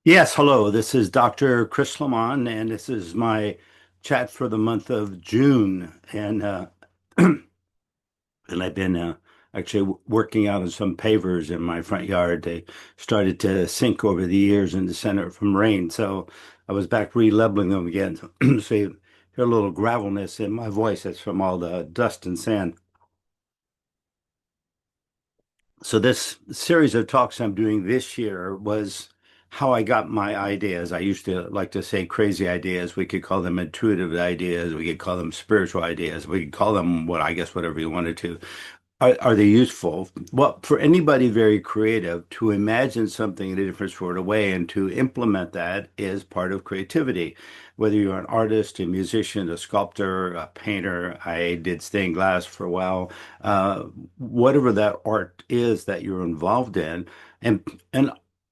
Yes, hello. This is Dr. Chriss Lemmon, and this is my chat for the month of June. And I've been actually working out on some pavers in my front yard. They started to sink over the years in the center from rain, so I was back re-leveling them again. So you hear a little gravelness in my voice. That's from all the dust and sand. So this series of talks I'm doing this year was how I got my ideas. I used to like to say crazy ideas. We could call them intuitive ideas. We could call them spiritual ideas. We could call them what I guess whatever you wanted to. Are they useful? Well, for anybody very creative, to imagine something in a different sort of way and to implement that is part of creativity. Whether you're an artist, a musician, a sculptor, a painter, I did stained glass for a while, uh, whatever that art is that you're involved in, and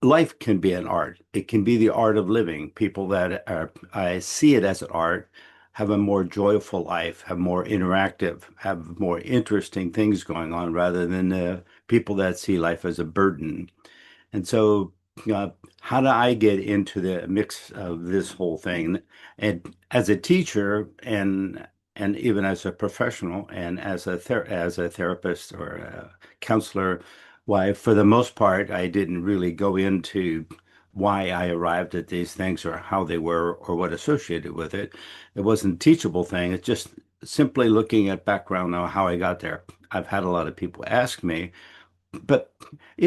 life can be an art. It can be the art of living. People that are, I see it as an art have a more joyful life, have more interactive, have more interesting things going on rather than people that see life as a burden. And so, uh, how do I get into the mix of this whole thing? And as a teacher and even as a professional and as a therapist or a counselor, why, for the most part, I didn't really go into why I arrived at these things or how they were or what associated with it. It wasn't a teachable thing. It's just simply looking at background on how I got there. I've had a lot of people ask me, but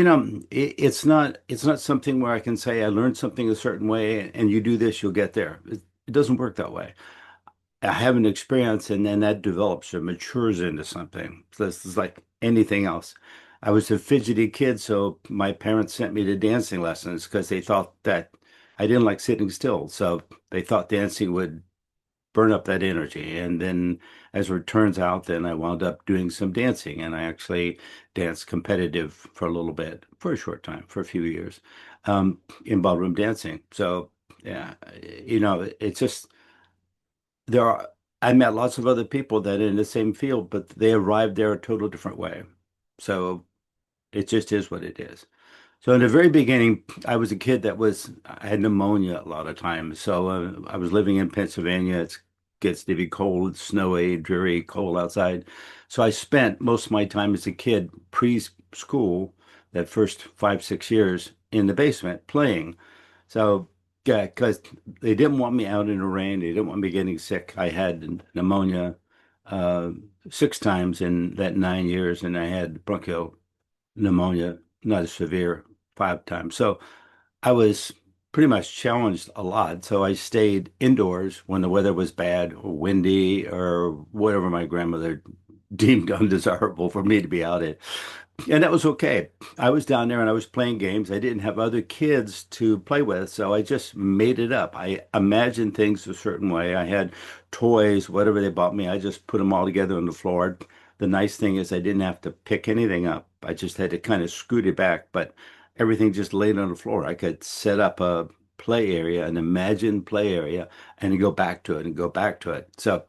it's not something where I can say I learned something a certain way and you do this, you'll get there. It doesn't work that way. I have an experience and then that develops or matures into something. So this is like anything else. I was a fidgety kid, so my parents sent me to dancing lessons because they thought that I didn't like sitting still. So they thought dancing would burn up that energy. And then, as it turns out, then I wound up doing some dancing, and I actually danced competitive for a little bit, for a short time, for a few years, in ballroom dancing. So, yeah, it's just there are. I met lots of other people that are in the same field, but they arrived there a total different way. So it just is what it is. So in the very beginning, I was a kid I had pneumonia a lot of times. So I was living in Pennsylvania. It gets to be cold, snowy, dreary, cold outside. So I spent most of my time as a kid, preschool, that first 5, 6 years in the basement playing. So yeah, because they didn't want me out in the rain. They didn't want me getting sick. I had pneumonia uh, 6 times in that 9 years, and I had bronchial pneumonia, not as severe, 5 times. So I was pretty much challenged a lot. So I stayed indoors when the weather was bad or windy or whatever my grandmother deemed undesirable for me to be out in. And that was okay. I was down there and I was playing games. I didn't have other kids to play with, so I just made it up. I imagined things a certain way. I had toys, whatever they bought me, I just put them all together on the floor. The nice thing is I didn't have to pick anything up. I just had to kind of scoot it back, but everything just laid on the floor. I could set up a play area, an imagined play area, and go back to it and go back to it. So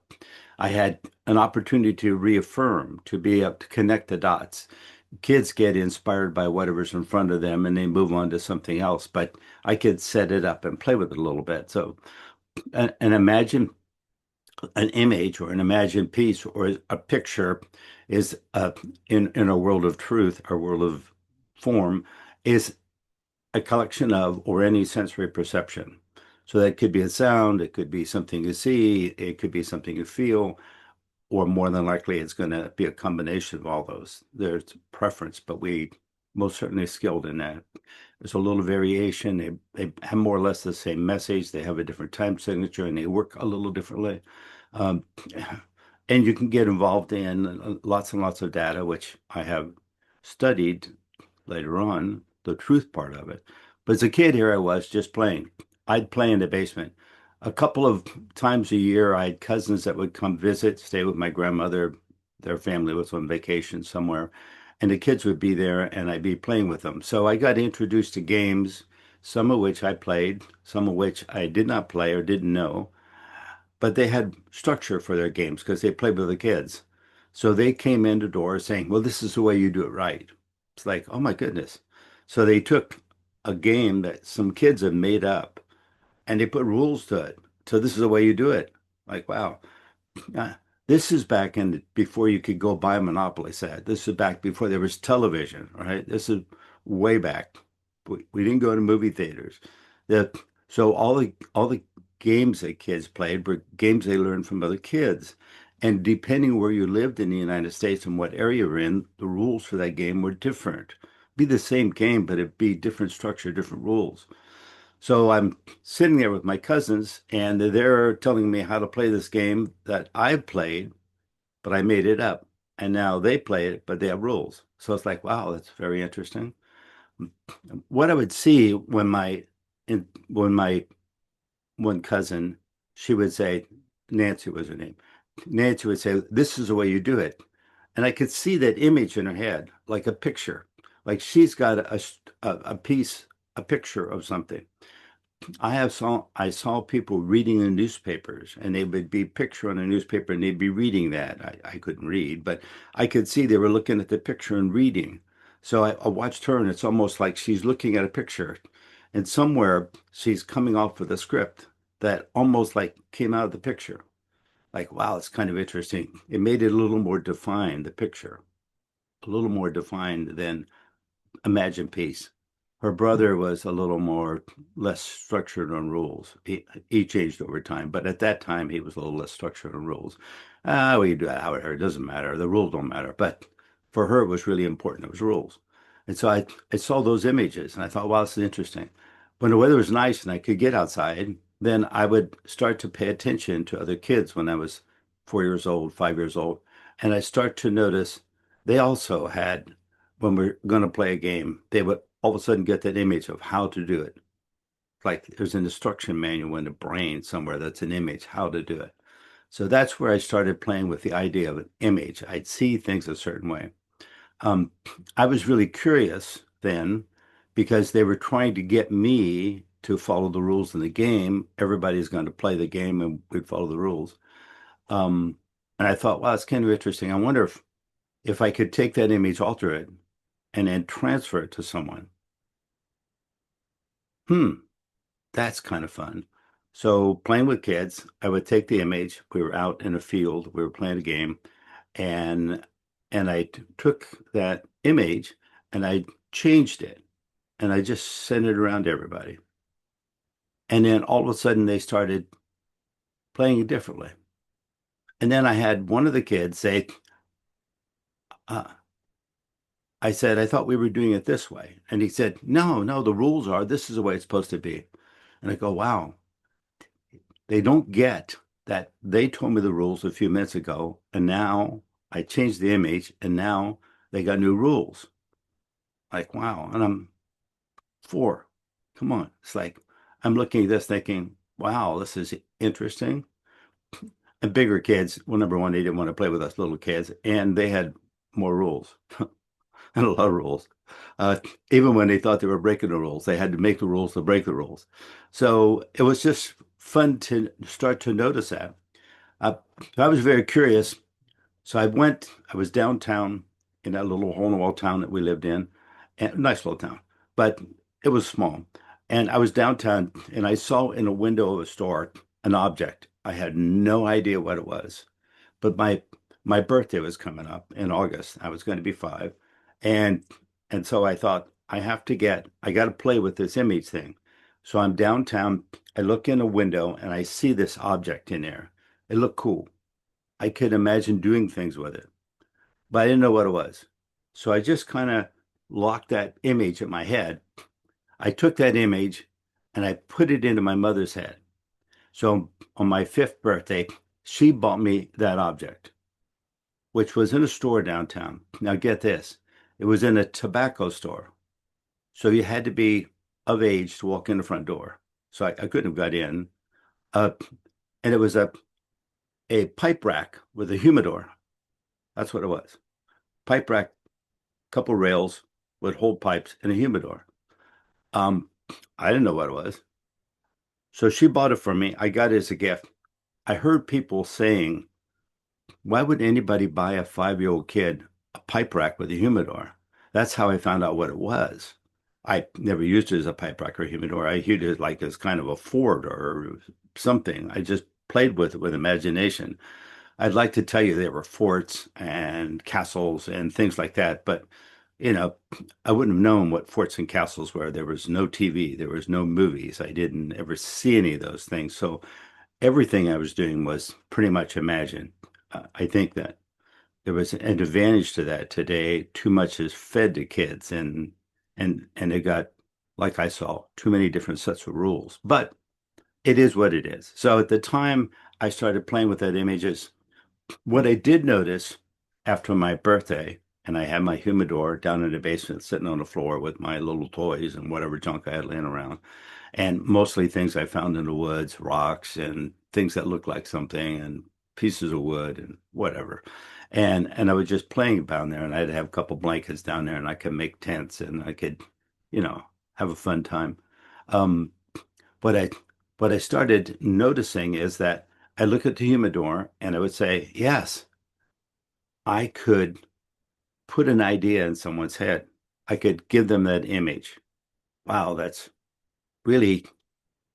I had an opportunity to reaffirm, to be able to connect the dots. Kids get inspired by whatever's in front of them and they move on to something else, but I could set it up and play with it a little bit. So, and imagine an image or an imagined piece or a picture is in a world of truth, a world of form, is a collection of or any sensory perception. So that could be a sound, it could be something you see, it could be something you feel, or more than likely it's going to be a combination of all those. There's preference, but we most certainly skilled in that. There's a little variation. They have more or less the same message. They have a different time signature and they work a little differently. Um, and you can get involved in lots and lots of data, which I have studied later on, the truth part of it. But as a kid, here I was just playing. I'd play in the basement. A couple of times a year, I had cousins that would come visit, stay with my grandmother. Their family was on vacation somewhere, and the kids would be there, and I'd be playing with them. So I got introduced to games, some of which I played, some of which I did not play or didn't know, but they had structure for their games because they played with the kids. So they came in the door saying, "Well, this is the way you do it right." It's like, oh my goodness. So they took a game that some kids have made up and they put rules to it. So this is the way you do it. Like, wow. Uh, this is back in before you could go buy a Monopoly set. This is back before there was television, right? This is way back. We didn't go to movie theaters. The so all the games that kids played were games they learned from other kids. And depending where you lived in the United States and what area you're in, the rules for that game were different. Be the same game, but it'd be different structure, different rules. So I'm sitting there with my cousins, and they're telling me how to play this game that I've played, but I made it up. And now they play it, but they have rules. So it's like, wow, that's very interesting. What I would see when my one cousin, she would say, Nancy was her name. Nancy would say, "This is the way you do it." And I could see that image in her head, like a picture, like she's got a piece, a picture of something. I saw people reading the newspapers, and they would be picture on a newspaper and they'd be reading that. I couldn't read, but I could see they were looking at the picture and reading. So I watched her, and it's almost like she's looking at a picture, and somewhere she's coming off with a script that almost like came out of the picture. Like, wow, it's kind of interesting. It made it a little more defined, the picture, a little more defined than Imagine Peace. Her brother was a little more less structured on rules. He changed over time, but at that time he was a little less structured on rules. We do that however, it doesn't matter. The rules don't matter. But for her, it was really important. It was rules. And so I saw those images and I thought, wow, this is interesting. When the weather was nice and I could get outside, then I would start to pay attention to other kids when I was 4 years old, 5 years old. And I start to notice they also had when we're going to play a game, they would all of a sudden get that image of how to do it. Like there's an instruction manual in the brain somewhere that's an image, how to do it. So that's where I started playing with the idea of an image. I'd see things a certain way. Um, I was really curious then because they were trying to get me to follow the rules in the game. Everybody's going to play the game and we'd follow the rules. Um, and I thought, wow, it's kind of interesting. I wonder if I could take that image, alter it, and then transfer it to someone. Hmm, that's kind of fun. So playing with kids, I would take the image. We were out in a field, we were playing a game, and took that image and I changed it and I just sent it around to everybody. And then all of a sudden they started playing it differently. And then I had one of the kids say, uh, I said, I thought we were doing it this way. And he said, no, no, the rules are this is the way it's supposed to be. And I go, wow, they don't get that they told me the rules a few minutes ago, and now I changed the image, and now they got new rules. Like, wow. And I'm 4. Come on. It's like I'm looking at this thinking, wow, this is interesting. And bigger kids, well, number one, they didn't want to play with us little kids, and they had more rules and a lot of rules. Uh, Even when they thought they were breaking the rules, they had to make the rules to break the rules. So it was just fun to start to notice that. Uh, I was very curious. So I was downtown in that little hole in the wall town that we lived in, and nice little town, but it was small. And I was downtown and I saw in a window of a store an object. I had no idea what it was, but my birthday was coming up in August. I was going to be 5. And so I thought I got to play with this image thing. So I'm downtown. I look in a window and I see this object in there. It looked cool. I could imagine doing things with it, but I didn't know what it was. So I just kind of locked that image in my head. I took that image and I put it into my mother's head. So on my 5th birthday, she bought me that object, which was in a store downtown. Now get this, it was in a tobacco store. So you had to be of age to walk in the front door. So I couldn't have got in. Uh, and it was a pipe rack with a humidor. That's what it was. Pipe rack, couple rails would hold pipes and a humidor. Um, I didn't know what it was. So she bought it for me. I got it as a gift. I heard people saying, why would anybody buy a 5-year-old kid a pipe rack with a humidor? That's how I found out what it was. I never used it as a pipe rock or humidor. I used it like as kind of a fort or something. I just played with it with imagination. I'd like to tell you there were forts and castles and things like that, but you know, I wouldn't have known what forts and castles were. There was no TV, there was no movies. I didn't ever see any of those things. So everything I was doing was pretty much imagined. I think that there was an advantage to that today. Too much is fed to kids, and they got, like I saw, too many different sets of rules. But it is what it is. So at the time I started playing with that images, what I did notice after my birthday, and I had my humidor down in the basement sitting on the floor with my little toys and whatever junk I had laying around, and mostly things I found in the woods, rocks and things that looked like something, and pieces of wood and whatever. And I was just playing down there, and I'd have a couple blankets down there, and I could make tents, and I could, you know, have a fun time. Um, what I what I started noticing is that I look at the humidor and I would say, yes, I could put an idea in someone's head. I could give them that image. Wow, that's really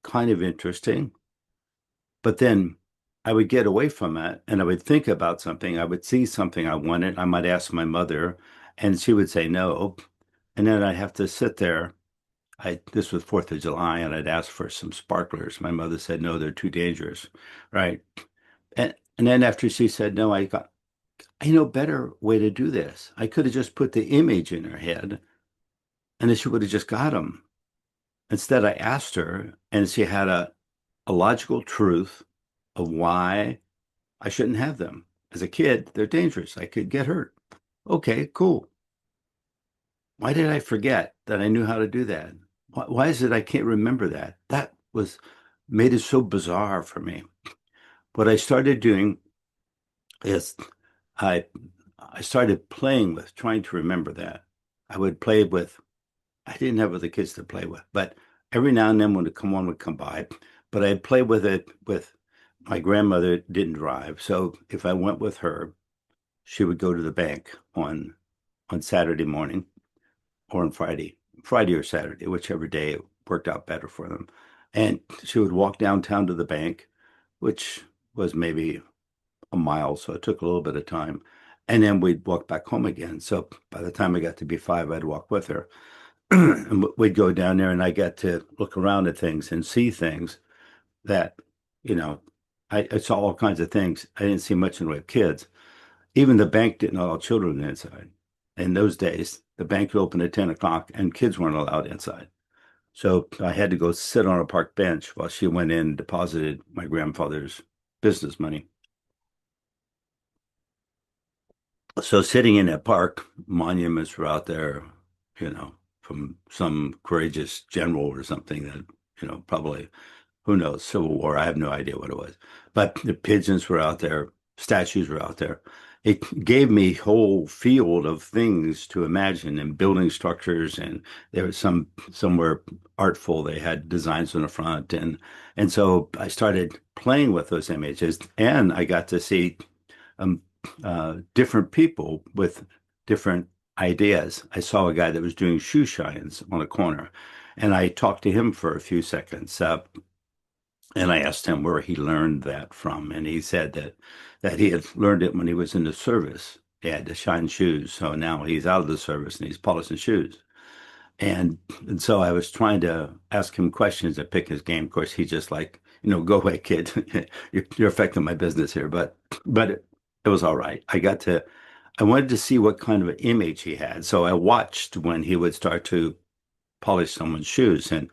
kind of interesting. But then I would get away from it and I would think about something. I would see something I wanted. I might ask my mother, and she would say no. And then I'd have to sit there. This was 4th of July, and I'd ask for some sparklers. My mother said, no, they're too dangerous. Right. And then after she said no, I know better way to do this. I could have just put the image in her head and then she would have just got them. Instead, I asked her, and she had a logical truth of why I shouldn't have them. As a kid, they're dangerous. I could get hurt. Okay, cool. Why did I forget that I knew how to do that? Why is it I can't remember that? That was made it so bizarre for me. What I started doing is I I started playing with trying to remember that. I would play with, I didn't have other kids to play with, but every now and then when one would come by, but I'd play with it with my grandmother didn't drive. So if I went with her, she would go to the bank on Saturday morning or on Friday or Saturday, whichever day it worked out better for them. And she would walk downtown to the bank, which was maybe a mile, so it took a little bit of time. And then we'd walk back home again. So by the time I got to be 5, I'd walk with her. And we'd go down there and I got to look around at things and see things that, you know, I saw all kinds of things. I didn't see much in the way of kids. Even the bank didn't allow children inside. In those days, the bank would open at 10 o'clock and kids weren't allowed inside. So I had to go sit on a park bench while she went in and deposited my grandfather's business money. So sitting in that park, monuments were out there, you know, from some courageous general or something that, probably, who knows, Civil War. I have no idea what it was. But the pigeons were out there, statues were out there. It gave me whole field of things to imagine and building structures, and there was somewhere artful. They had designs on the front, and so I started playing with those images, and I got to see um, different people with different ideas. I saw a guy that was doing shoe shines on a corner, and I talked to him for a few seconds. And I asked him where he learned that from, and he said that he had learned it when he was in the service. He had to shine shoes, so now he's out of the service and he's polishing shoes. And so I was trying to ask him questions to pick his game. Of course, he just like, go away, kid. You're affecting my business here. But it was all right. I wanted to see what kind of an image he had. So I watched when he would start to polish someone's shoes, and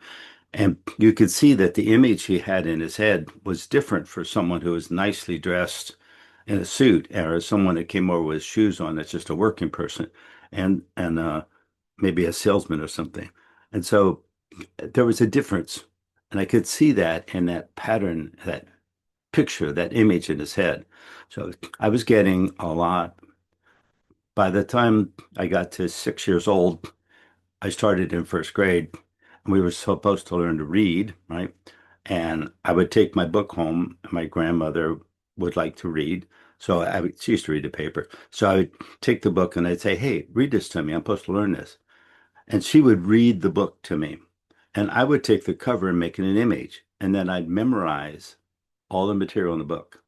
you could see that the image he had in his head was different for someone who was nicely dressed in a suit, or someone that came over with shoes on that's just a working person, and maybe a salesman or something. And so there was a difference, and I could see that in that pattern, that picture, that image in his head. So I was getting a lot. By the time I got to 6 years old, I started in first grade, and we were supposed to learn to read, right? And I would take my book home, and my grandmother would like to read. So she used to read the paper. So I would take the book and I'd say, hey, read this to me. I'm supposed to learn this. And she would read the book to me. And I would take the cover and make it an image. And then I'd memorize all the material in the book.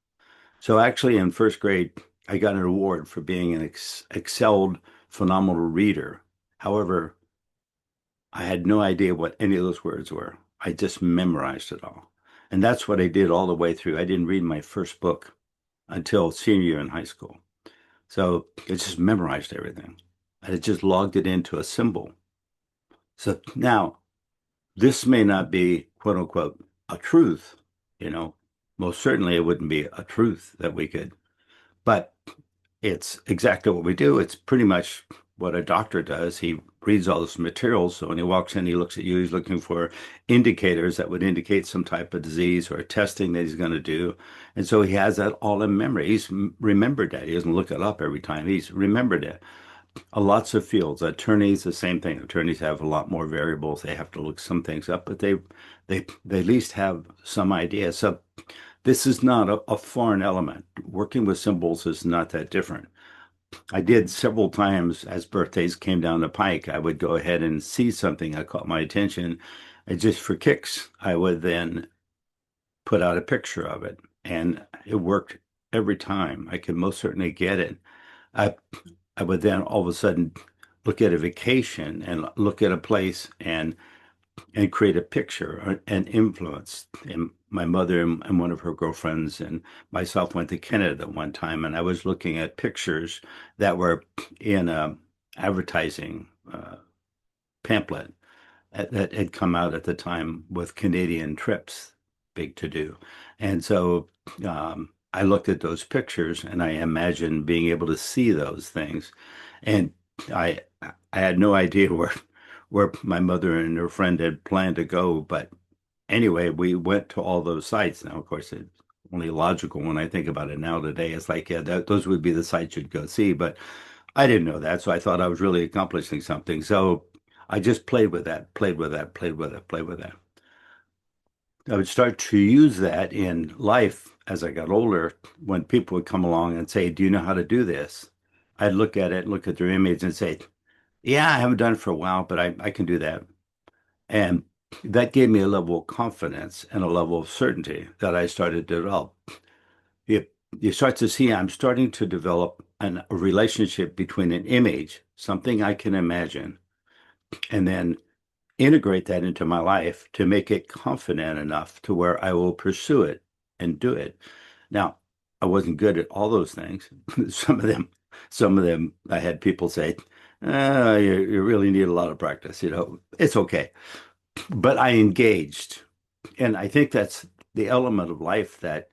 So actually, in first grade, I got an award for being an excelled, phenomenal reader. However, I had no idea what any of those words were. I just memorized it all. And that's what I did all the way through. I didn't read my first book until senior year in high school. So I just memorized everything. I just logged it into a symbol. So now this may not be quote unquote a truth, you know, most certainly it wouldn't be a truth that we could, but it's exactly what we do. It's pretty much what a doctor does. He reads all this material. So when he walks in, he looks at you, he's looking for indicators that would indicate some type of disease or testing that he's going to do. And so he has that all in memory. He's remembered that. He doesn't look it up every time. He's remembered it. Lots of fields. Attorneys, the same thing. Attorneys have a lot more variables. They have to look some things up, but they at least have some idea. So this is not a foreign element. Working with symbols is not that different. I did several times as birthdays came down the pike. I would go ahead and see something that caught my attention. And just for kicks, I would then put out a picture of it. And it worked every time. I could most certainly get it. I I would then all of a sudden look at a vacation and look at a place and create a picture or an influence. And my mother and one of her girlfriends and myself went to Canada one time, and I was looking at pictures that were in a advertising pamphlet that had come out at the time with Canadian trips, big to do. And so I looked at those pictures and I imagined being able to see those things. And I I had no idea where my mother and her friend had planned to go, but anyway, we went to all those sites. Now, of course, it's only logical when I think about it now today. It's like, yeah, those would be the sites you'd go see, but I didn't know that, so I thought I was really accomplishing something. So I just played with that, played with that, played with it, played with that. I would start to use that in life as I got older. When people would come along and say, "Do you know how to do this?" I'd look at it, look at their image, and say, "Yeah, I haven't done it for a while, but I can do that." And that gave me a level of confidence and a level of certainty that I started to develop. You, you start to see I'm starting to develop a relationship between an image, something I can imagine, and then integrate that into my life to make it confident enough to where I will pursue it and do it. Now, I wasn't good at all those things. Some of them, some of them, I had people say, you really need a lot of practice. It's okay. But I engaged. And I think that's the element of life that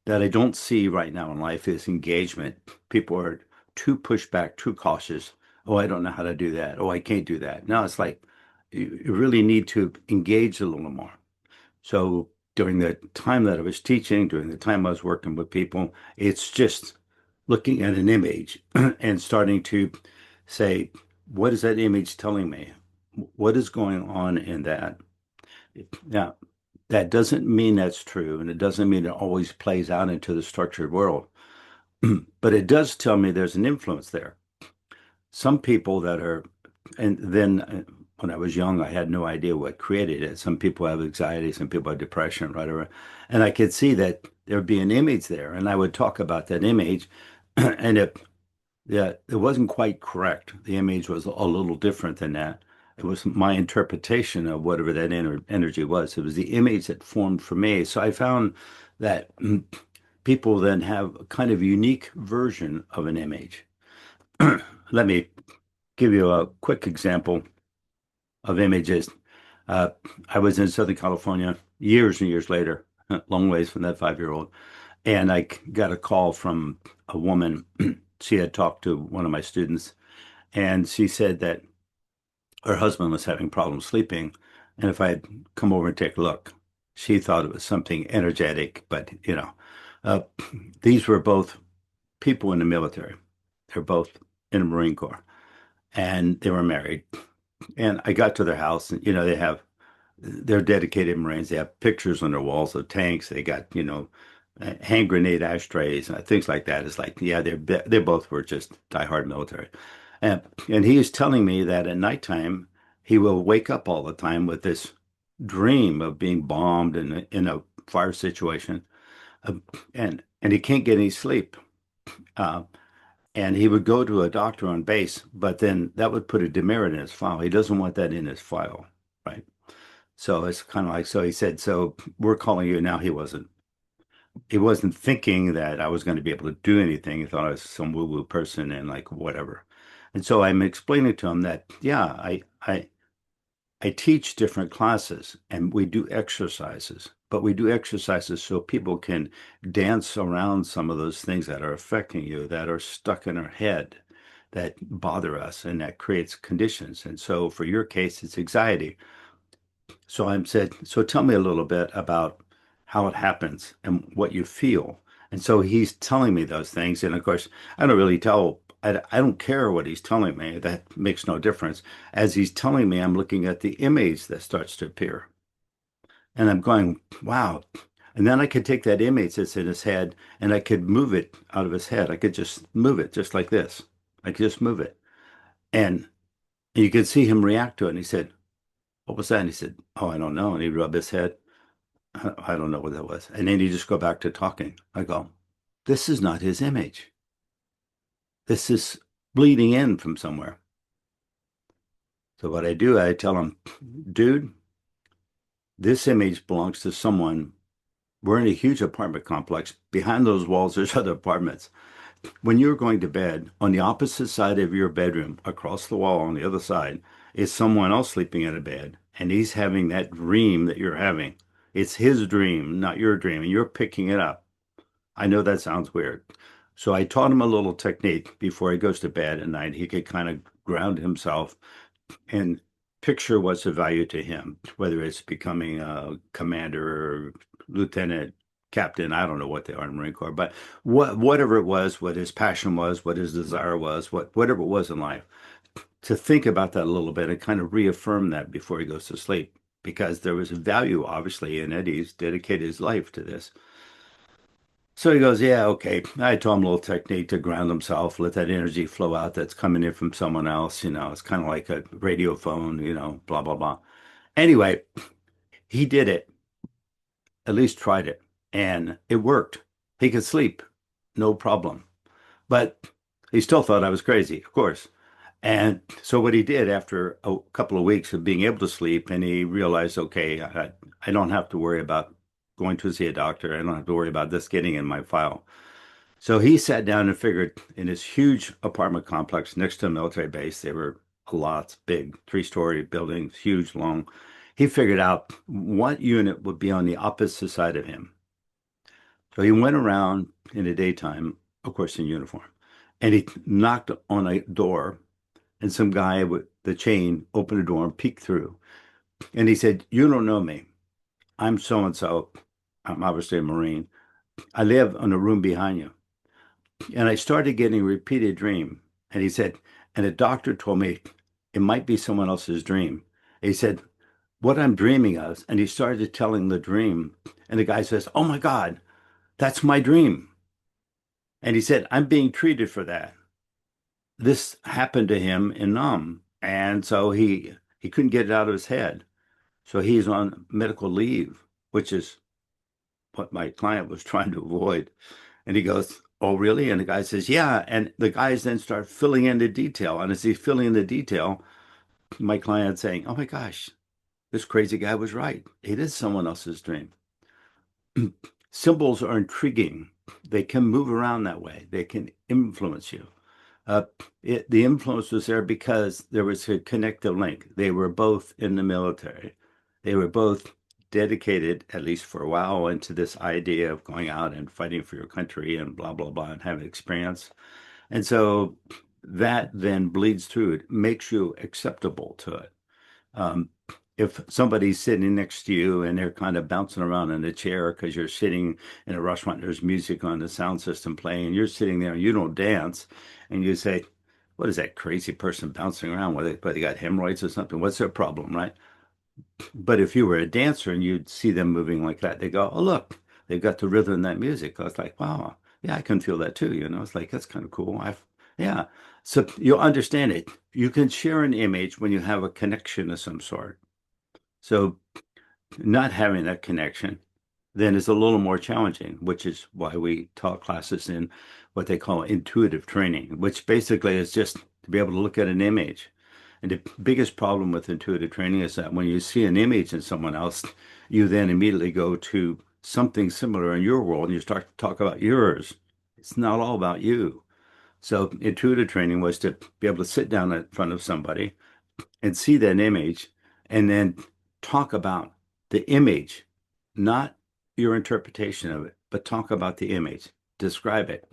I don't see right now in life is engagement. People are too pushed back, too cautious. Oh, I don't know how to do that. Oh, I can't do that. No, it's like you really need to engage a little more. So during the time that I was teaching, during the time I was working with people, it's just looking at an image and starting to say, what is that image telling me? What is going on in that? Now, that doesn't mean that's true, and it doesn't mean it always plays out into the structured world. But it does tell me there's an influence there. Some people that are, and then when I was young, I had no idea what created it. Some people have anxiety, some people have depression, whatever. And I could see that there'd be an image there, and I would talk about that image, and it wasn't quite correct. The image was a little different than that. It was my interpretation of whatever that energy was. It was the image that formed for me. So I found that people then have a kind of unique version of an image. Let me give you a quick example of images. Uh, I was in Southern California years and years later, long ways from that 5-year old, and I got a call from a woman. She had talked to one of my students, and she said that her husband was having problems sleeping, and if I'd come over and take a look, she thought it was something energetic, but uh, these were both people in the military. They're both in the Marine Corps, and they were married. And I got to their house, and they're dedicated Marines. They have pictures on their walls of tanks. They got hand grenade ashtrays and things like that. It's like, yeah, they both were just diehard military. And he was telling me that at nighttime he will wake up all the time with this dream of being bombed in a fire situation, uh, and he can't get any sleep. Uh, and he would go to a doctor on base, but then that would put a demerit in his file. He doesn't want that in his file, right? So it's kind of like, so he said, so we're calling you now. He wasn't thinking that I was going to be able to do anything. He thought I was some woo-woo person and like whatever. And so I'm explaining to him that, yeah, I teach different classes and we do exercises, but we do exercises so people can dance around some of those things that are affecting you, that are stuck in our head, that bother us, and that creates conditions. And so for your case, it's anxiety. So I'm said, so tell me a little bit about how it happens and what you feel. And so he's telling me those things. And of course, I don't really tell, I don't care what he's telling me. That makes no difference. As he's telling me, I'm looking at the image that starts to appear. And I'm going, wow. And then I could take that image that's in his head and I could move it out of his head. I could just move it just like this. I could just move it. And you could see him react to it. And he said, what was that? And he said, oh, I don't know. And he rubbed his head. I don't know what that was. And then he just go back to talking. I go, this is not his image. This is bleeding in from somewhere. So what I do, I tell him, dude, this image belongs to someone. We're in a huge apartment complex. Behind those walls, there's other apartments. When you're going to bed, on the opposite side of your bedroom, across the wall on the other side, is someone else sleeping in a bed, and he's having that dream that you're having. It's his dream, not your dream, and you're picking it up. I know that sounds weird. So I taught him a little technique before he goes to bed at night. He could kind of ground himself and picture what's of value to him, whether it's becoming a commander or lieutenant, captain. I don't know what they are in the Marine Corps, but whatever it was, what his passion was, what his desire was, whatever it was in life, to think about that a little bit and kind of reaffirm that before he goes to sleep, because there was a value obviously in it. He's dedicated his life to this. So he goes, yeah, okay. I taught him a little technique to ground himself, let that energy flow out that's coming in from someone else. It's kind of like a radio phone, blah, blah, blah. Anyway, he did it, at least tried it, and it worked. He could sleep, no problem. But he still thought I was crazy, of course. And so what he did after a couple of weeks of being able to sleep, and he realized, okay, I don't have to worry about going to see a doctor. I don't have to worry about this getting in my file. So he sat down and figured in his huge apartment complex next to a military base, they were lots, big, three-story buildings, huge, long. He figured out what unit would be on the opposite side of him. So he went around in the daytime, of course, in uniform, and he knocked on a door, and some guy with the chain opened the door and peeked through. And he said, you don't know me. I'm so-and-so. I'm obviously a Marine. I live on a room behind you. And I started getting a repeated dream. And he said, and a doctor told me it might be someone else's dream. He said, what I'm dreaming of. And he started telling the dream. And the guy says, oh my God, that's my dream. And he said, I'm being treated for that. This happened to him in Nam. And so he couldn't get it out of his head. So he's on medical leave, which is what my client was trying to avoid. And he goes, oh, really? And the guy says, yeah. And the guys then start filling in the detail. And as he's filling in the detail, my client's saying, oh my gosh, this crazy guy was right. It is someone else's dream. Symbols are intriguing. They can move around that way. They can influence you. Uh, the influence was there because there was a connective link. They were both in the military. They were both dedicated, at least for a while, into this idea of going out and fighting for your country and blah, blah, blah, and having experience. And so that then bleeds through. It makes you acceptable to it. Um, if somebody's sitting next to you and they're kind of bouncing around in a chair because you're sitting in a restaurant, there's music on the sound system playing, and you're sitting there and you don't dance, and you say, what is that crazy person bouncing around? Whether they got hemorrhoids or something? What's their problem, right? But if you were a dancer and you'd see them moving like that, they go, oh, look, they've got the rhythm in that music. I was like, wow, yeah, I can feel that too. It's like, that's kind of cool. Yeah. So you'll understand it. You can share an image when you have a connection of some sort. So not having that connection then is a little more challenging, which is why we taught classes in what they call intuitive training, which basically is just to be able to look at an image. And the biggest problem with intuitive training is that when you see an image in someone else, you then immediately go to something similar in your world and you start to talk about yours. It's not all about you. So intuitive training was to be able to sit down in front of somebody and see that image and then talk about the image, not your interpretation of it, but talk about the image, describe it.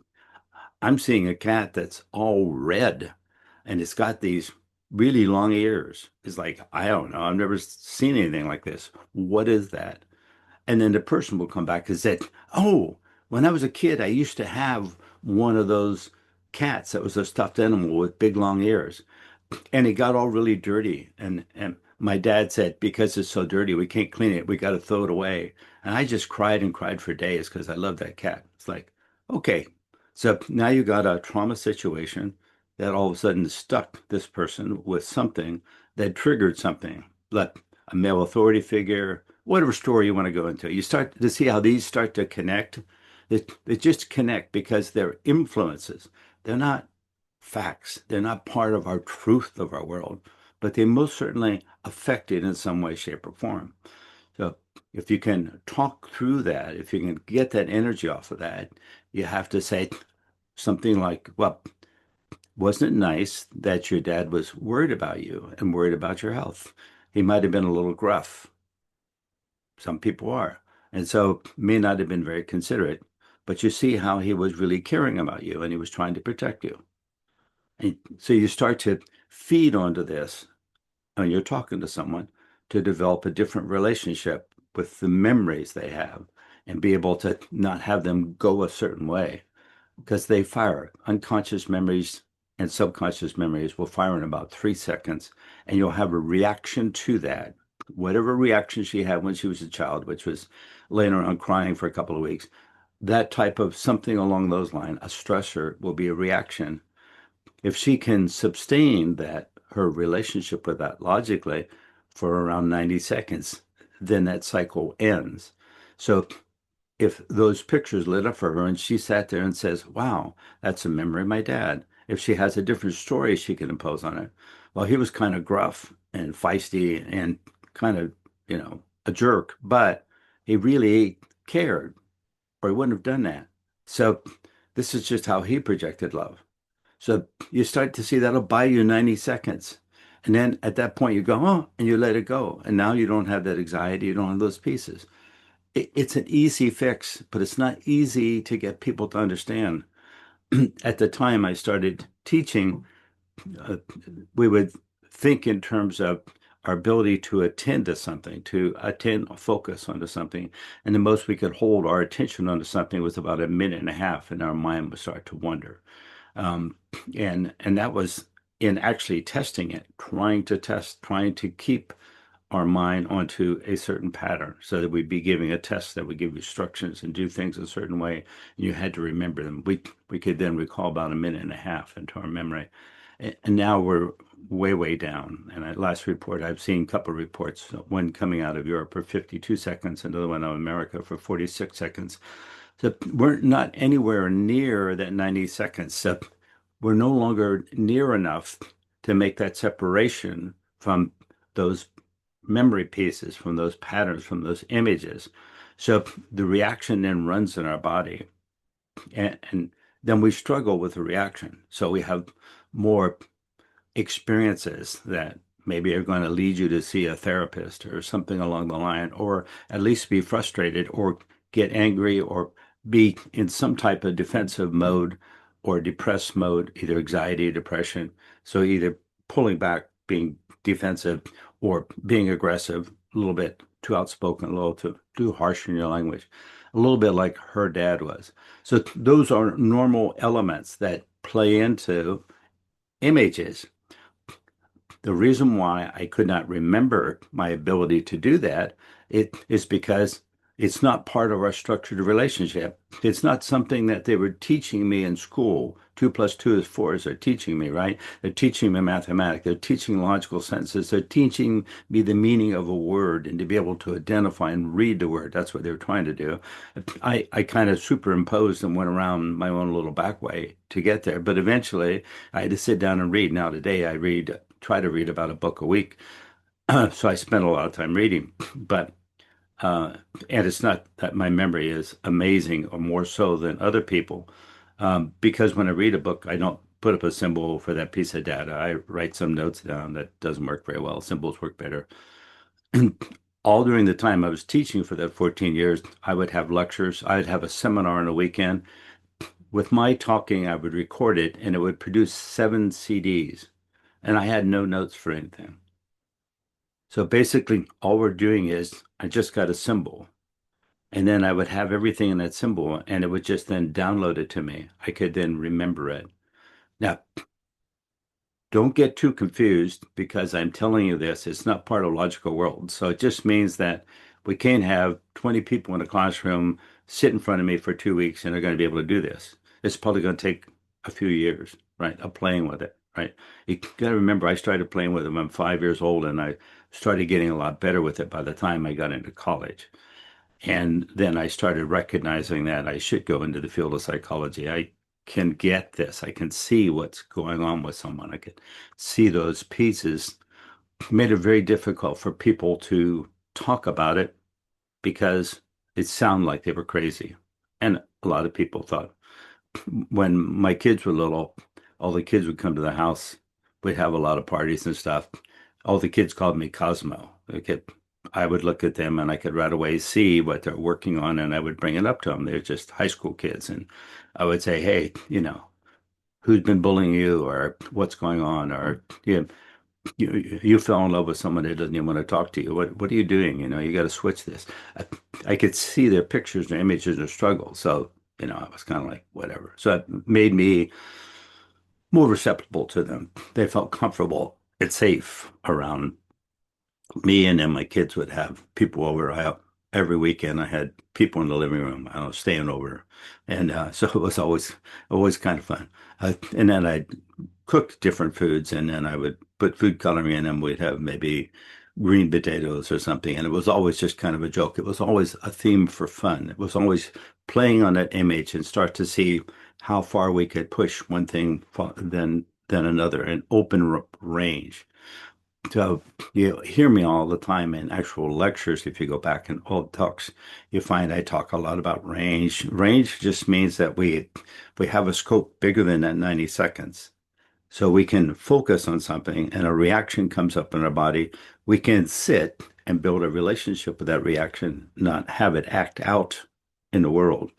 I'm seeing a cat that's all red and it's got these really long ears. It's like, I don't know, I've never seen anything like this. What is that? And then the person will come back and say, oh, when I was a kid, I used to have one of those cats that was a stuffed animal with big long ears and it got all really dirty. And my dad said, because it's so dirty, we can't clean it. We got to throw it away. And I just cried and cried for days because I love that cat. It's like, okay, so now you got a trauma situation that all of a sudden stuck this person with something that triggered something, like a male authority figure, whatever story you want to go into. You start to see how these start to connect. They just connect because they're influences. They're not facts. They're not part of our truth of our world, but they most certainly affect it in some way, shape, or form. So if you can talk through that, if you can get that energy off of that, you have to say something like, well, wasn't it nice that your dad was worried about you and worried about your health? He might have been a little gruff. Some people are. And so may not have been very considerate, but you see how he was really caring about you and he was trying to protect you. And so you start to feed onto this when you're talking to someone to develop a different relationship with the memories they have and be able to not have them go a certain way because they fire. Unconscious memories and subconscious memories will fire in about 3 seconds, and you'll have a reaction to that. Whatever reaction she had when she was a child, which was laying around crying for a couple of weeks, that type of something along those lines, a stressor will be a reaction. If she can sustain that, her relationship with that logically for around 90 seconds, then that cycle ends. So if those pictures lit up for her and she sat there and says, wow, that's a memory of my dad. If she has a different story she can impose on it. Well, he was kind of gruff and feisty and kind of, a jerk, but he really cared or he wouldn't have done that. So this is just how he projected love. So you start to see that'll buy you 90 seconds. And then at that point you go, oh, and you let it go. And now you don't have that anxiety, you don't have those pieces. It's an easy fix, but it's not easy to get people to understand. At the time I started teaching, uh, we would think in terms of our ability to attend to something, to attend, focus onto something. And the most we could hold our attention onto something was about a minute and a half, and our mind would start to wander. Um, and that was in actually testing it, trying to keep our mind onto a certain pattern so that we'd be giving a test that would give you instructions and do things a certain way. And you had to remember them. We could then recall about a minute and a half into our memory. And now we're way, way down. And at last report, I've seen a couple of reports, one coming out of Europe for 52 seconds, another one out of America for 46 seconds. So we're not anywhere near that 90 seconds. So we're no longer near enough to make that separation from those memory pieces, from those patterns, from those images. So the reaction then runs in our body. And then we struggle with the reaction. So we have more experiences that maybe are going to lead you to see a therapist or something along the line, or at least be frustrated or get angry or be in some type of defensive mode or depressed mode, either anxiety, depression. So either pulling back, being defensive, or being aggressive, a little bit too outspoken, a little too harsh in your language, a little bit like her dad was. So those are normal elements that play into images. The reason why I could not remember my ability to do that, it is because It's not part of our structured relationship. It's not something that they were teaching me in school. Two plus two is four, as they're teaching me, right? They're teaching me mathematics. They're teaching logical sentences. They're teaching me the meaning of a word and to be able to identify and read the word. That's what they were trying to do. I kind of superimposed and went around my own little back way to get there. But eventually I had to sit down and read. Now today I try to read about a book a week. So I spend a lot of time reading. But uh, and it's not that my memory is amazing or more so than other people, because when I read a book, I don't put up a symbol for that piece of data. I write some notes down. That doesn't work very well. Symbols work better. All during the time I was teaching for that 14 years, I would have lectures. I'd have a seminar on a weekend. With my talking, I would record it and it would produce 7 CDs. And I had no notes for anything. So basically, all we're doing is I just got a symbol. And then I would have everything in that symbol, and it would just then download it to me. I could then remember it. Now, don't get too confused because I'm telling you this. It's not part of logical world. So it just means that we can't have 20 people in a classroom sit in front of me for 2 weeks and they're going to be able to do this. It's probably going to take a few years, right, of playing with it, right? You got to remember, I started playing with it when I'm 5 years old, and I started getting a lot better with it by the time I got into college. And then I started recognizing that I should go into the field of psychology. I can get this. I can see what's going on with someone. I can see those pieces. Made it very difficult for people to talk about it because it sounded like they were crazy. And a lot of people thought when my kids were little, all the kids would come to the house. We'd have a lot of parties and stuff. All the kids called me Cosmo. I would look at them and I could right away see what they're working on, and I would bring it up to them. They're just high school kids. And I would say, hey, who's been bullying you, or what's going on? Or you fell in love with someone that doesn't even want to talk to you. What are you doing? You got to switch this. I could see their pictures, their images, their struggles. So, I was kind of like, whatever. So it made me more receptible to them. They felt comfortable and safe around me, and then my kids would have people over. Every weekend I had people in the living room, I was staying over. And so it was always kind of fun. And then I cooked different foods, and then I would put food coloring in them. We'd have maybe green potatoes or something. And it was always just kind of a joke. It was always a theme for fun. It was always playing on that image and start to see how far we could push one thing than another, an open range. So you hear me all the time in actual lectures. If you go back in old talks, you find I talk a lot about range. Range just means that we have a scope bigger than that 90 seconds. So we can focus on something and a reaction comes up in our body. We can sit and build a relationship with that reaction, not have it act out in the world.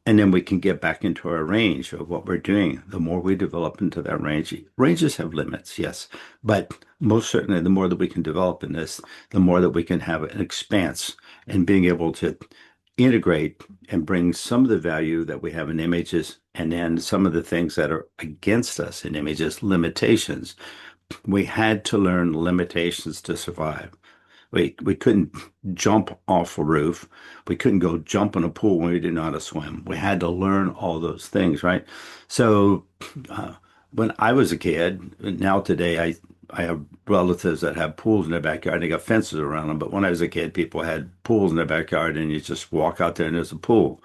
And then we can get back into our range of what we're doing. The more we develop into that range, ranges have limits, yes. But most certainly, the more that we can develop in this, the more that we can have an expanse and being able to integrate and bring some of the value that we have in images and then some of the things that are against us in images, limitations. We had to learn limitations to survive. We couldn't jump off a roof. We couldn't go jump in a pool when we didn't know how to swim. We had to learn all those things, right? So uh, when I was a kid, now today I have relatives that have pools in their backyard. They got fences around them. But when I was a kid, people had pools in their backyard, and you just walk out there and there's a pool.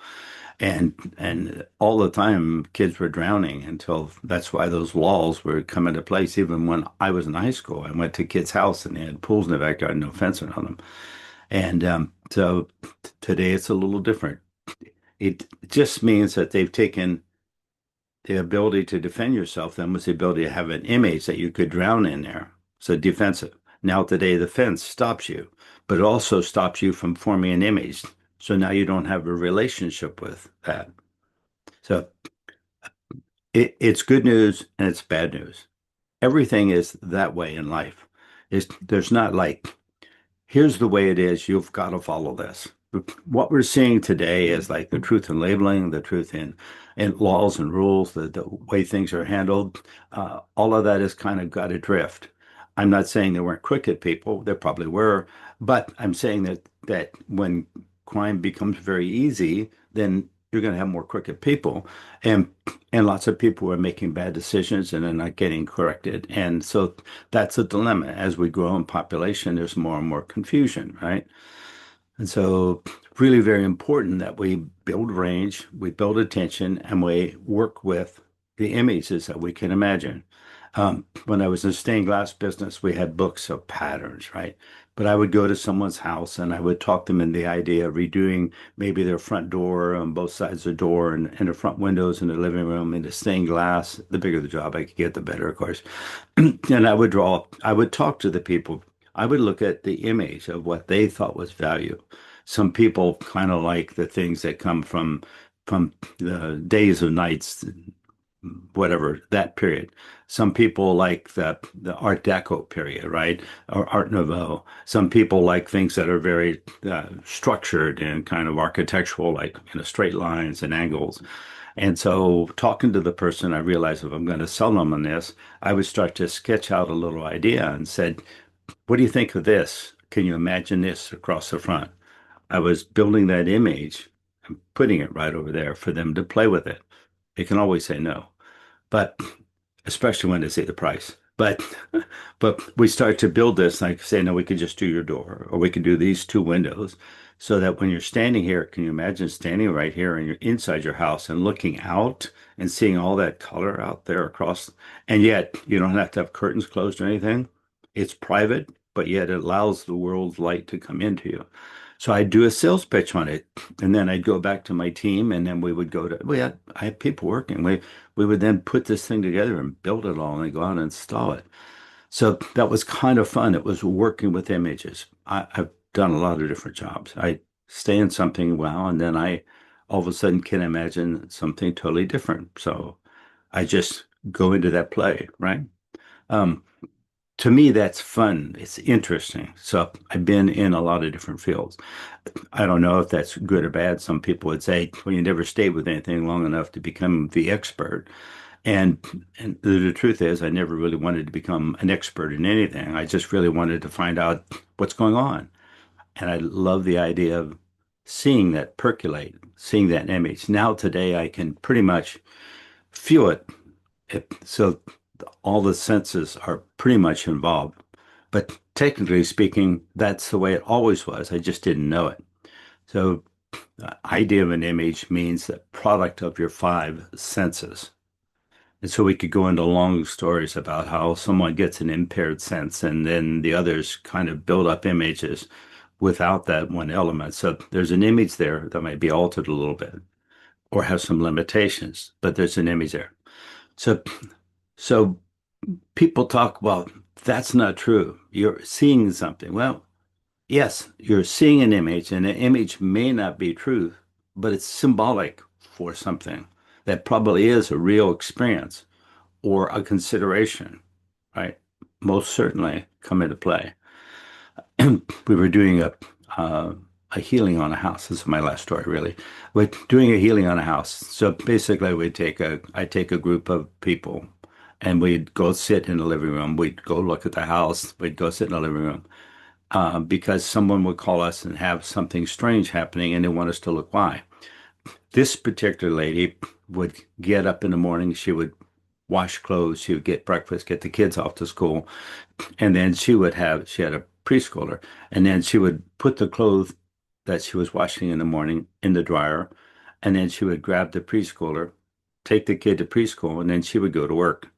And all the time, kids were drowning until that's why those laws were come into place. Even when I was in high school, I went to kids' house and they had pools in the backyard, no fence around them. And so today it's a little different. It just means that they've taken the ability to defend yourself, then was the ability to have an image that you could drown in there. So defensive. Now today the fence stops you, but it also stops you from forming an image. So now you don't have a relationship with that. So it's good news and it's bad news. Everything is that way in life. There's not like, here's the way it is, you've got to follow this. What we're seeing today is like the truth in labeling, the truth in laws and rules, the way things are handled. All of that has kind of got adrift. I'm not saying there weren't crooked people, there probably were, but I'm saying that when crime becomes very easy, then you're going to have more crooked people, and lots of people are making bad decisions and they're not getting corrected. And so that's a dilemma. As we grow in population, there's more and more confusion, right? And so, really very important that we build range, we build attention, and we work with the images that we can imagine. When I was in the stained glass business, we had books of patterns, right? But I would go to someone's house and I would talk them in the idea of redoing maybe their front door on both sides of the door and the front windows in the living room into stained glass. The bigger the job I could get, the better, of course. And I would talk to the people. I would look at the image of what they thought was value. Some people kind of like the things that come from the days of nights, whatever, that period. Some people like the Art Deco period, right? Or Art Nouveau. Some people like things that are very structured and kind of architectural, like straight lines and angles. And so, talking to the person, I realized if I'm going to sell them on this, I would start to sketch out a little idea and said, "What do you think of this? Can you imagine this across the front?" I was building that image and putting it right over there for them to play with it. They can always say no, but especially when they say the price. But we start to build this, like say, no, we could just do your door, or we could do these two windows, so that when you're standing here, can you imagine standing right here and you're inside your house and looking out and seeing all that color out there across, and yet you don't have to have curtains closed or anything. It's private, but yet it allows the world's light to come into you. So I'd do a sales pitch on it, and then I'd go back to my team, and then we would go to I had people working. We would then put this thing together and build it all and go out and install it. So that was kind of fun. It was working with images. I've done a lot of different jobs. I stay in something well, and then I all of a sudden can imagine something totally different. So I just go into that play, right? Um, to me, that's fun. It's interesting. So I've been in a lot of different fields. I don't know if that's good or bad. Some people would say, well, you never stayed with anything long enough to become the expert. And the truth is, I never really wanted to become an expert in anything. I just really wanted to find out what's going on. And I love the idea of seeing that percolate, seeing that image. Now, today, I can pretty much feel it. So all the senses are pretty much involved. But technically speaking, that's the way it always was. I just didn't know it. So, the idea of an image means the product of your five senses. And so we could go into long stories about how someone gets an impaired sense and then the others kind of build up images without that one element. So there's an image there that might be altered a little bit or have some limitations, but there's an image there. So so people talk, well, that's not true. You're seeing something. Well, yes, you're seeing an image, and the image may not be truth, but it's symbolic for something that probably is a real experience or a consideration, right? Most certainly come into play. We were doing a healing on a house. This is my last story, really. We're doing a healing on a house. So basically, I take a group of people, and we'd go sit in the living room. We'd go look at the house. We'd go sit in the living room because someone would call us and have something strange happening, and they want us to look why. This particular lady would get up in the morning. She would wash clothes. She would get breakfast, get the kids off to school, and then she had a preschooler, and then she would put the clothes that she was washing in the morning in the dryer, and then she would grab the preschooler, take the kid to preschool, and then she would go to work.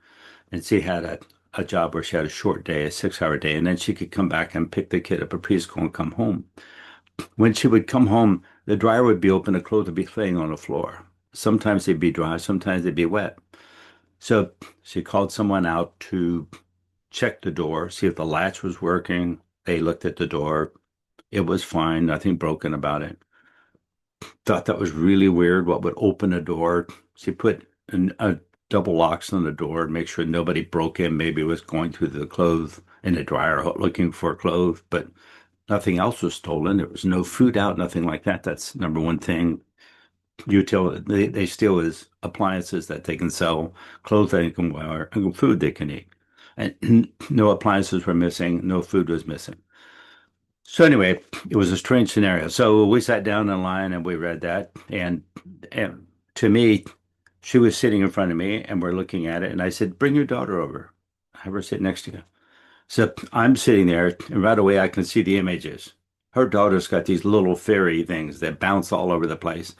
And she had a job where she had a short day, a 6 hour day, and then she could come back and pick the kid up at preschool and come home. When she would come home, the dryer would be open, the clothes would be laying on the floor. Sometimes they'd be dry, sometimes they'd be wet. So she called someone out to check the door, see if the latch was working. They looked at the door. It was fine, nothing broken about it. Thought that was really weird. What would open a door? She put a double locks on the door to make sure nobody broke in. Maybe it was going through the clothes in the dryer looking for clothes, but nothing else was stolen. There was no food out, nothing like that. That's number one thing. They steal is appliances that they can sell, clothes they can wear, and food they can eat. And no appliances were missing, no food was missing. So anyway, it was a strange scenario. So we sat down in line and we read that. And to me, she was sitting in front of me and we're looking at it. And I said, bring your daughter over. Have her sit next to you. So I'm sitting there and right away I can see the images. Her daughter's got these little fairy things that bounce all over the place.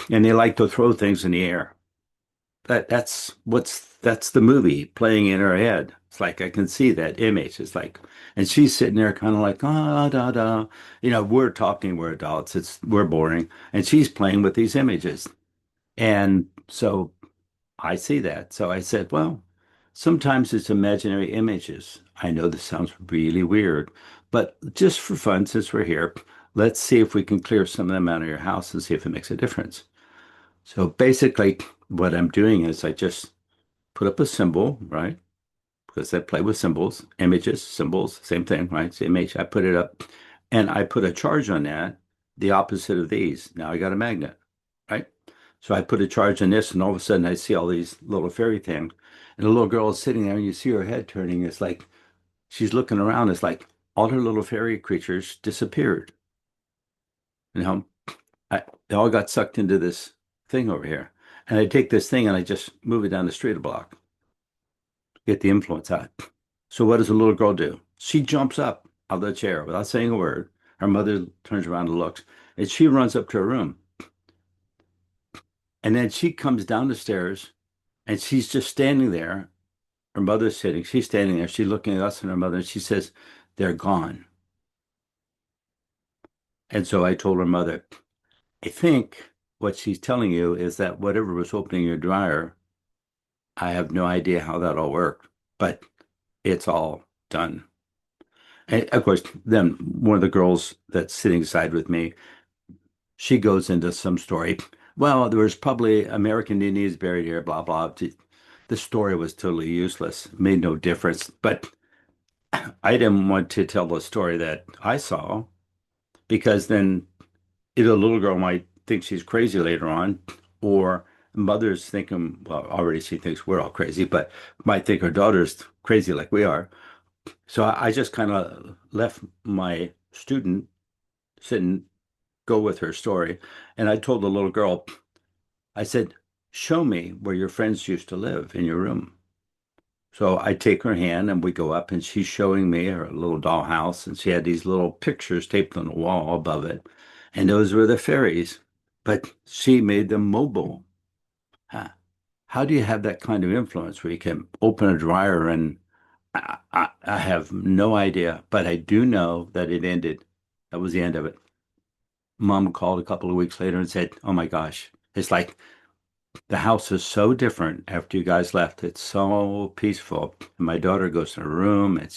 And they like to throw things in the air. That's the movie playing in her head. It's like I can see that image. It's like, and she's sitting there kind of like ah da da. We're talking, we're adults. We're boring, and she's playing with these images. And so I see that. So I said, well, sometimes it's imaginary images. I know this sounds really weird, but just for fun, since we're here, let's see if we can clear some of them out of your house and see if it makes a difference. So basically, what I'm doing is I just put up a symbol, right? Because I play with symbols, images, symbols, same thing, right? Same image. I put it up and I put a charge on that, the opposite of these. Now I got a magnet, right? So I put a charge on this, and all of a sudden I see all these little fairy things. And the little girl is sitting there, and you see her head turning. It's like she's looking around. It's like all her little fairy creatures disappeared. You know, they all got sucked into this thing over here. And I take this thing and I just move it down the street a block, get the influence out. So what does the little girl do? She jumps up out of the chair without saying a word. Her mother turns around and looks, and she runs up to her room. And then she comes down the stairs, and she's just standing there. Her mother's sitting. She's standing there. She's looking at us and her mother, and she says, they're gone. And so I told her mother, I think what she's telling you is that whatever was opening your dryer, I have no idea how that all worked, but it's all done. And of course, then one of the girls that's sitting side with me, she goes into some story. Well, there was probably American Indians buried here, blah, blah. The story was totally useless, made no difference. But I didn't want to tell the story that I saw because then either a little girl might think she's crazy later on, or mother's thinking, well, already she thinks we're all crazy, but might think her daughter's crazy like we are. So I just kind of left my student sit and go with her story. And I told the little girl, I said, show me where your friends used to live in your room. So I take her hand and we go up and she's showing me her little dollhouse and she had these little pictures taped on the wall above it. And those were the fairies, but she made them mobile. Huh. How do you have that kind of influence where you can open a dryer and I have no idea, but I do know that it ended. That was the end of it. Mom called a couple of weeks later and said, "Oh my gosh, it's like the house is so different after you guys left. It's so peaceful." And my daughter goes to her room and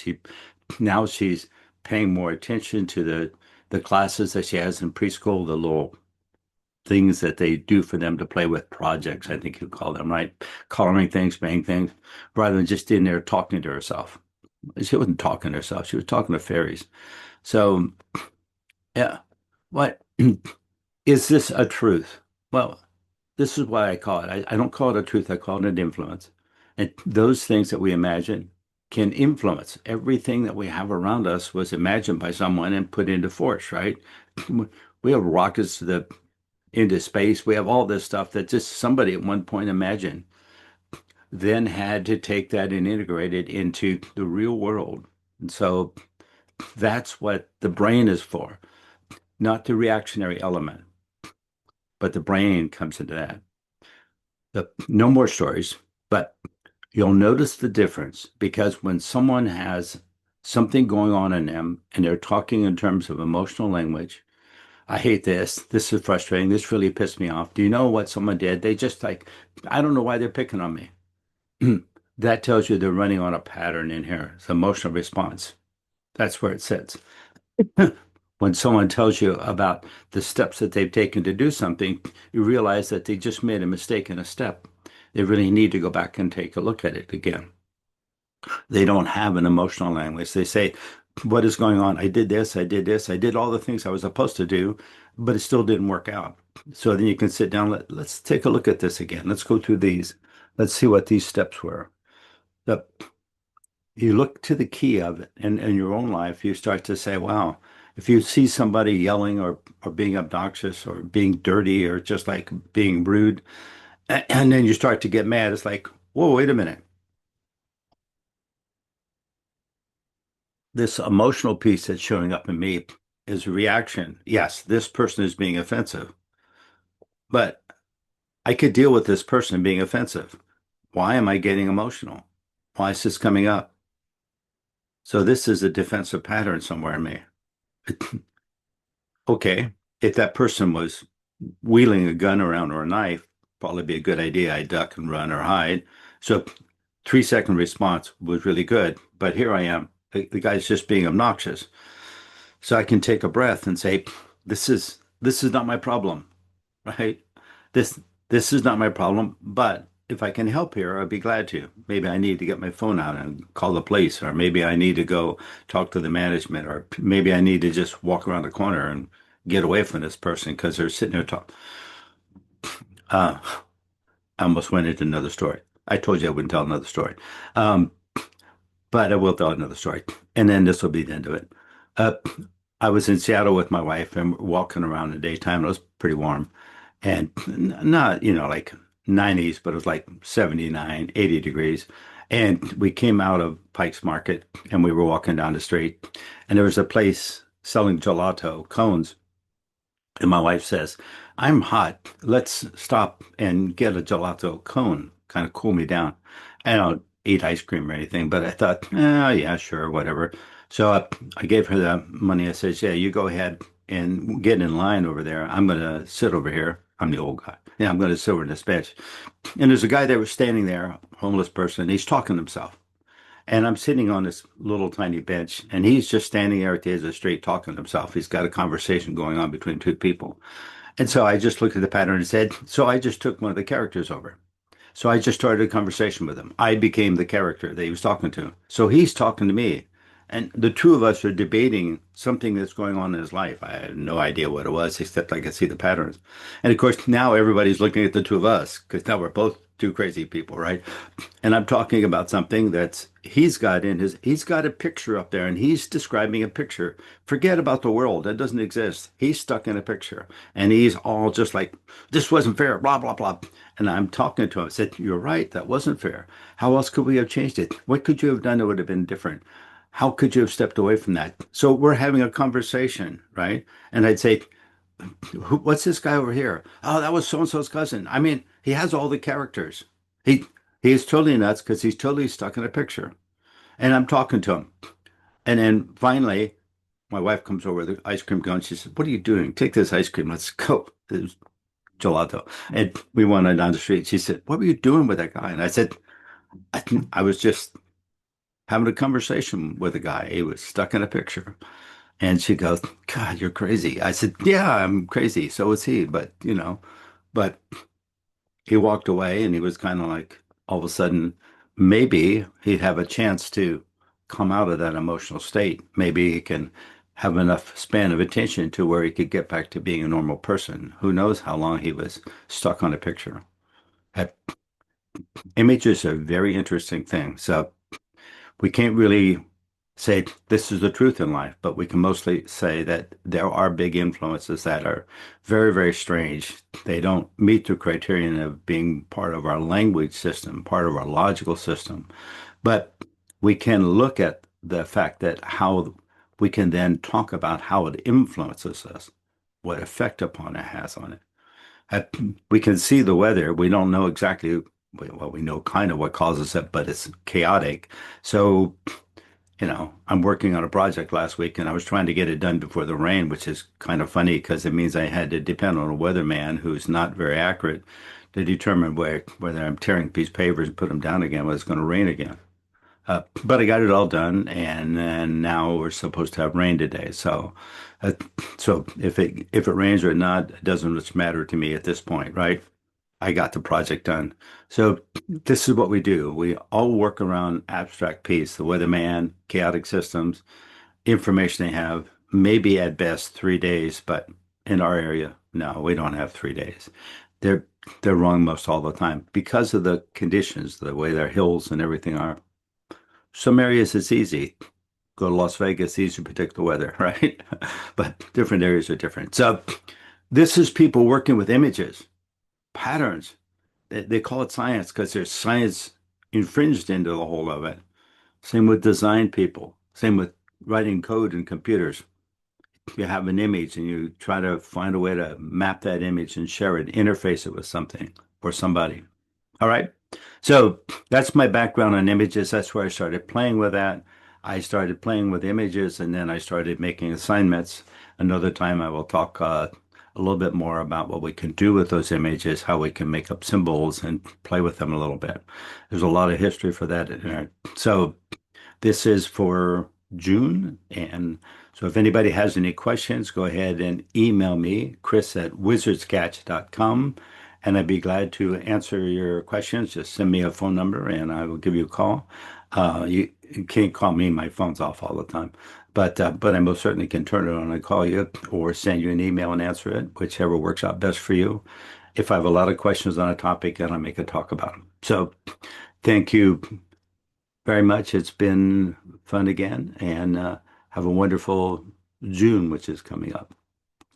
she's paying more attention to the classes that she has in preschool, the little things that they do for them to play with projects, I think you call them, right? Coloring things, painting things, rather than just in there talking to herself. She wasn't talking to herself, she was talking to fairies. So, yeah, what is this a truth? Well, this is why I call it. I don't call it a truth, I call it an influence. And those things that we imagine can influence. Everything that we have around us was imagined by someone and put into force, right? We have rockets into space. We have all this stuff that just somebody at one point imagined, then had to take that and integrate it into the real world. And so that's what the brain is for, not the reactionary element, but the brain comes into that. No more stories, but you'll notice the difference because when someone has something going on in them and they're talking in terms of emotional language, I hate this. This is frustrating. This really pissed me off. Do you know what someone did? They just like, I don't know why they're picking on me. That tells you they're running on a pattern in here. It's emotional response. That's where it sits. When someone tells you about the steps that they've taken to do something, you realize that they just made a mistake in a step. They really need to go back and take a look at it again. They don't have an emotional language. They say, what is going on? I did this, I did this, I did all the things I was supposed to do, but it still didn't work out. So then you can sit down, let's take a look at this again. Let's go through these. Let's see what these steps were. The, you look to the key of it in your own life, you start to say, wow, If you see somebody yelling or being obnoxious or being dirty or just like being rude, and then you start to get mad, it's like, whoa, wait a minute. This emotional piece that's showing up in me is a reaction. Yes, this person is being offensive, but I could deal with this person being offensive. Why am I getting emotional? Why is this coming up? So this is a defensive pattern somewhere in me. Okay, if that person was wheeling a gun around or a knife, probably be a good idea. I duck and run or hide. So 3 second response was really good. But here I am. The guy's just being obnoxious. So I can take a breath and say, this is not my problem, right? This this is not my problem, but if I can help here, I'd be glad to. Maybe I need to get my phone out and call the police, or maybe I need to go talk to the management, or maybe I need to just walk around the corner and get away from this person because they're sitting there talking. Uh, I almost went into another story. I told you I wouldn't tell another story. Um, but I will tell another story. And then this will be the end of it. Uh, I was in Seattle with my wife and we're walking around in the daytime. It was pretty warm and not, like 90s, but it was like 79, 80 degrees. And we came out of Pike's Market and we were walking down the street and there was a place selling gelato cones. And my wife says, I'm hot. Let's stop and get a gelato cone, kind of cool me down. I don't eat ice cream or anything, but I thought, yeah, sure, whatever. So I gave her the money. I said, yeah, you go ahead and get in line over there. I'm going to sit over here. I'm the old guy. Yeah, I'm going to sit over in this bench. And there's a guy that was standing there, homeless person. He's talking to himself. And I'm sitting on this little tiny bench, and he's just standing there at the edge of the street talking to himself. He's got a conversation going on between two people. And so I just looked at the pattern and said, so I just took one of the characters over. So I just started a conversation with him. I became the character that he was talking to. So he's talking to me. And the two of us are debating something that's going on in his life. I had no idea what it was, except I could see the patterns. And of course, now everybody's looking at the two of us because now we're both two crazy people, right? And I'm talking about something that's he's got a picture up there and he's describing a picture. Forget about the world. That doesn't exist. He's stuck in a picture and he's all just like, this wasn't fair, blah, blah, blah. And I'm talking to him. I said, you're right. That wasn't fair. How else could we have changed it? What could you have done that would have been different? How could you have stepped away from that? So we're having a conversation, right? And I'd say, what's this guy over here? Oh, that was so and so's cousin. I mean, he has all the characters. He he is totally nuts because he's totally stuck in a picture. And I'm talking to him. And then finally, my wife comes over with the ice cream cone. She says, what are you doing? Take this ice cream. Let's go. It was gelato. And we went on down the street. She said, what were you doing with that guy? And I said, I was just having a conversation with a guy. He was stuck in a picture. And she goes, God, you're crazy. I said, yeah, I'm crazy. So is he. But he walked away and he was kind of like, all of a sudden, maybe he'd have a chance to come out of that emotional state. Maybe he can have enough span of attention to where he could get back to being a normal person. Who knows how long he was stuck on a picture. Uh, Images are a very interesting thing. So we can't really say this is the truth in life, but we can mostly say that there are big influences that are very, very strange. They don't meet the criterion of being part of our language system, part of our logical system. But we can look at the fact that how we can then talk about how it influences us, what effect upon it has on it. We can see the weather. We don't know exactly, well, we know kind of what causes it, but it's chaotic. So I'm working on a project last week and I was trying to get it done before the rain, which is kind of funny because it means I had to depend on a weatherman who's not very accurate to determine whether I'm tearing piece of paper and put them down again, whether it's going to rain again. But I got it all done, and now we're supposed to have rain today. Uh, so if it rains or not, it doesn't much matter to me at this point, right? I got the project done. So this is what we do. We all work around abstract piece, the weatherman, chaotic systems, information they have, maybe at best 3 days, but in our area, no, we don't have 3 days. They're they're wrong most all the time because of the conditions, the way their hills and everything are. Some areas it's easy. Go to Las Vegas, easy to predict the weather, right? But different areas are different. So this is people working with images, patterns. They call it science because there's science infringed into the whole of it. Same with design people. Same with writing code in computers. You have an image and you try to find a way to map that image and share it, interface it with something or somebody. All right. So that's my background on images. That's where I started playing with that. I started playing with images and then I started making assignments. Another time I will talk a little bit more about what we can do with those images, how we can make up symbols and play with them a little bit. There's a lot of history for that in there. So this is for June. And so if anybody has any questions, go ahead and email me, Chris@wizardscatch.com, and I'd be glad to answer your questions. Just send me a phone number and I will give you a call. You can't call me, my phone's off all the time. But I most certainly can turn it on and call you or send you an email and answer it, whichever works out best for you. If I have a lot of questions on a topic, then I'll make a talk about them. So thank you very much. It's been fun again, and have a wonderful June, which is coming up.